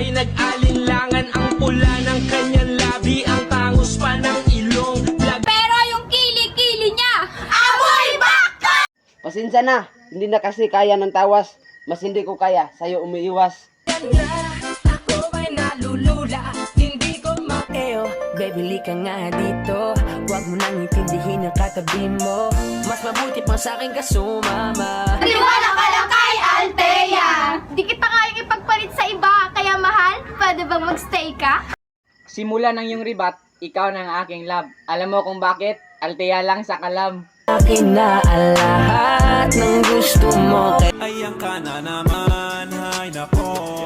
ay nag-alinlangan. Ang pula ng kanyang labi, ang tangos pa ng ilong. Pero yung kili-kili niya, amoy baka! Pasensya na, hindi na kasi kaya ng tawas. Mas hindi ko kaya, sa'yo umiiwas. Ako ay nalulula, hindi ko Eyo, baby, lika nga dito. Huwag mo nang intindihin ang katabi mo. Mas mabuti pa sa'kin ka sumama. Maniwala ka lang kay Althea! Di kita kaya ipagpalit sa iba, kaya mahal, pwede bang magstay ka? Simula ng iyong ribat, ikaw na ang aking love. Alam mo kung bakit? Althea lang sa kalam. Akin na ang lahat ng gusto mo. Ayan ka na naman, ay nako.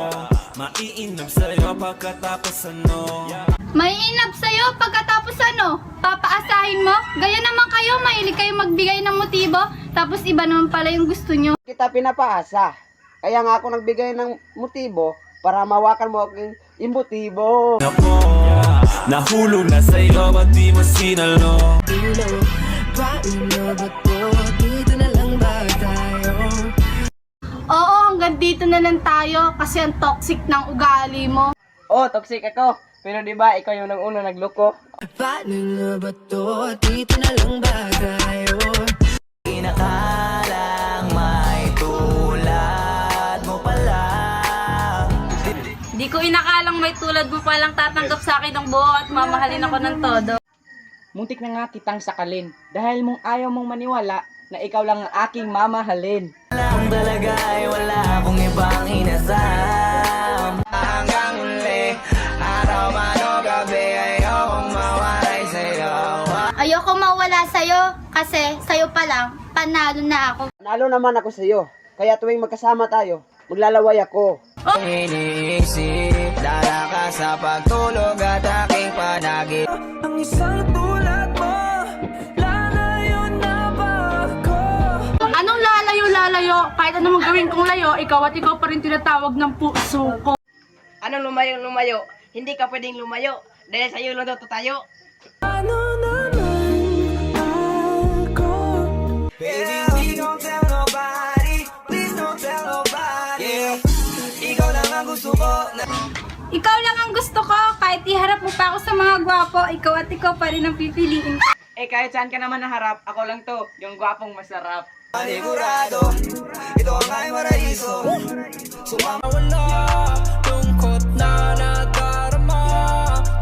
Maiinam sa'yo pagkatapos ano. May inab sa'yo pagkatapos ano? Papaasahin mo? Gaya naman kayo, mahilig kayo magbigay ng motibo, tapos iba naman pala yung gusto nyo. Kita pinapaasa. Kaya nga ako nagbigay ng motibo para mawakan mo aking imotibo. Nako, nahulog na sa'yo, ba't di mo sinalo? Paano ba to? Dito na lang ba tayo? Oo, hanggang dito na lang tayo kasi ang toxic ng ugali mo. Oh, toxic ako. Pero di ba ikaw yung una nagloko? Paano na ba to? Dito na lang ba tayo? Inakalang may tulad mo pala. Di ko inakalang may tulad mo palang tatanggap sa akin ng buo at mamahalin ako ng todo. Muntik na nga kitang sakalin. Dahil mong ayaw mong maniwala na ikaw lang ang aking mamahalin. Kung talaga ay wala akong ibang inasam. Hanggang uli, araw man o gabi, ayokong mawalay sa'yo. Ayoko mawala sa'yo kasi sa'yo pa lang, panalo na ako. Nalo naman ako sa'yo. Kaya tuwing magkasama tayo, maglalaway ako. Iniisip, dala ka sa pagtulog at aking panagip. Ang isang tulad mo, lalayo na ba ako? Anong lalayo? Kahit anong gawin kong layo, ikaw at ikaw pa rin tinatawag ng puso ko. Anong lumayo? Hindi ka pwedeng lumayo. Dahil sa'yo lang daw tayo. Ano naman ako? Baby, don't tell nobody. Please don't tell nobody. Yeah. Ikaw lang ang gusto ko. Ikaw lang ang gusto ko, kahit iharap mo pa ako sa mga gwapo, ikaw at ikaw pa rin ang pipiliin ko. Eh kahit saan ka naman naharap, ako lang to, yung gwapong masarap. Panigurado, ito ang aking paraiso. Sumama wala, lungkot na nadarama.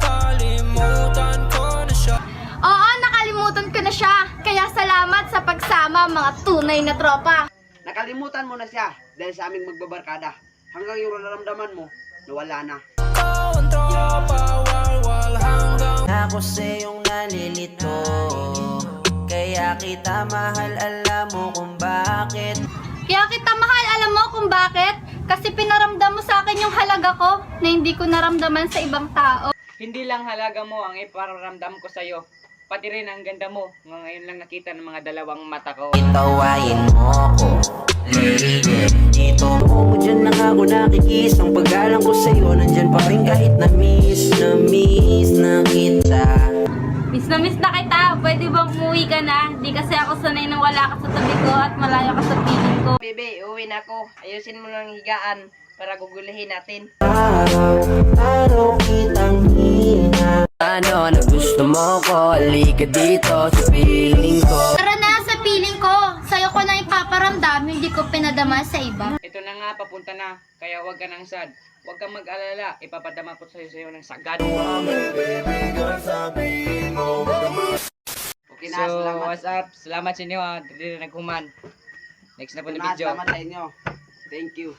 Kalimutan ko na siya. Oo, nakalimutan ko na siya. Kaya salamat sa pagsama, mga tunay na tropa. Nakalimutan mo na siya dahil sa aming magbabarkada. Hanggang yung nararamdaman mo, nawala na. Ang tropa, walwal hanggang ako sa'yong nalilito. Kaya kita mahal, alam mo kung bakit. Kaya kita mahal, alam mo kung bakit? Kasi pinaramdam mo sa akin yung halaga ko na hindi ko naramdaman sa ibang tao. Hindi lang halaga mo ang ipararamdam ko sa'yo. Pati rin ang ganda mo. Ngayon lang nakita ng mga dalawang mata ko. Itawain mo ko, lady. Dito mo, dyan lang ako nakikis. Ang pag-alang ko sa'yo, nandyan pa rin kahit na-miss na kita. Miss na kita, pwede bang umuwi ka na? Di kasi ako sanay nang wala ka sa tabi ko at malayo ka sa piling ko. Bebe, uwi na ako. Ayusin mo lang higaan para gugulihin natin. Araw kitang hina. Ano na gusto mo ko, halika dito sa piling ko. Tara na sa piling ko, sa'yo ko na ipaparamdam, hindi ko pinadama sa iba. Ito na nga, papunta na. Kaya huwag ka nang sad. Huwag kang mag-alala. Ipapadama po sa'yo ng sagad. Okay na, So, salamat. what's up? Salamat sa inyo. Dito na naghuman. Next na po na video. Salamat sa inyo. Thank you.